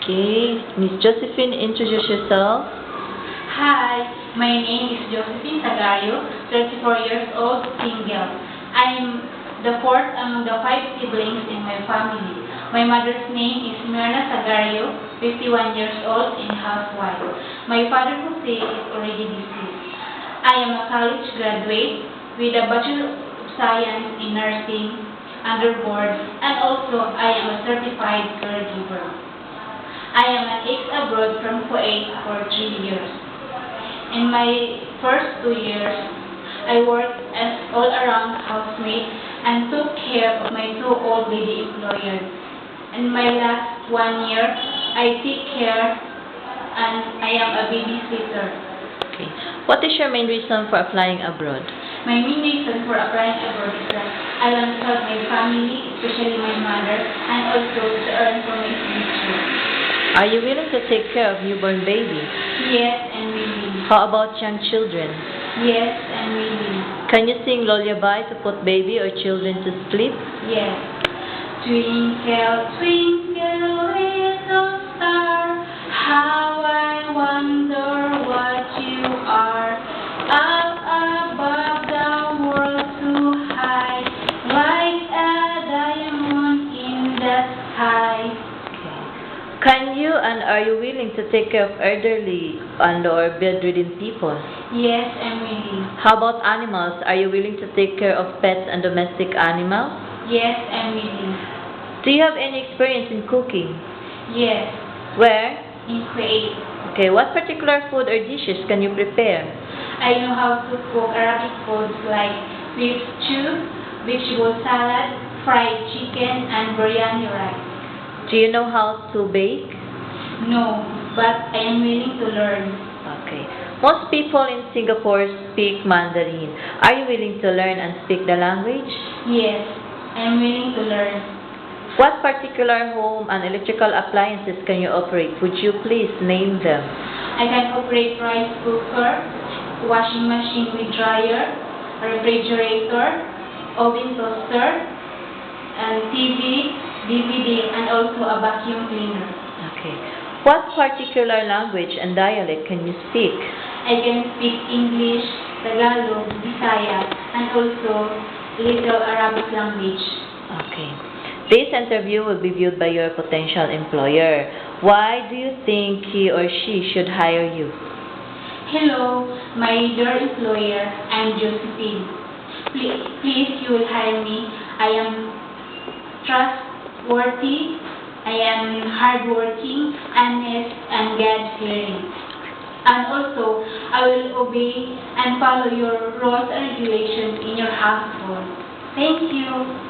Okay. Miss Josephine, introduce yourself. Hi, my name is Josephine Sagario, 34 years old, single. I'm the fourth among the 5 siblings in my family. My mother's name is Myrna Sagario, 51 years old and housewife. My father, Jose, is already deceased. I am a college graduate with a Bachelor of Science in Nursing under board, and also I am a certified caregiver. I am an ex-abroad from Kuwait for 3 years. In my first 2 years, I worked as all-around housemaid and took care of my 2 old lady employers. In my last 1 year, I take care and I am a babysitter. Okay. What is your main reason for applying abroad? My main reason for applying abroad is that I want to help my family, especially my mother, and also to earn for my future. Are you willing to take care of newborn baby? Yes, and willing. How about young children? Yes, and willing. Can you sing lullaby to put baby or children to sleep? Yes. Twinkle, twinkle, little star, how I wonder what you are. Up above the world too high, like a diamond in the sky. Can you and are you willing to take care of elderly and or bedridden people? Yes, I'm willing. How about animals? Are you willing to take care of pets and domestic animals? Yes, I'm willing. Do you have any experience in cooking? Yes, Where? in Kuwait. Okay, what particular food or dishes can you prepare? I know how to cook Arabic foods like beef stew, vegetable salad, fried chicken, and biryani rice. Do you know how to bake? No, but I am willing to learn. Okay. Most people in Singapore speak Mandarin. Are you willing to learn and speak the language? Yes, I am willing to learn. What particular home and electrical appliances can you operate? Would you please name them? I can operate rice cooker, washing machine with dryer, a refrigerator, oven toaster, and TV, DVD, and also a vacuum cleaner. Okay. What particular language and dialect can you speak? I can speak English, Tagalog, Bisaya, and also little Arabic language. Okay. This interview will be viewed by your potential employer. Why do you think he or she should hire you? Hello, my dear employer, I'm Josephine. Please, you will hire me. I am trustworthy, I am hardworking, honest, and God-fearing. And also, I will obey and follow your rules and regulations in your household. Thank you.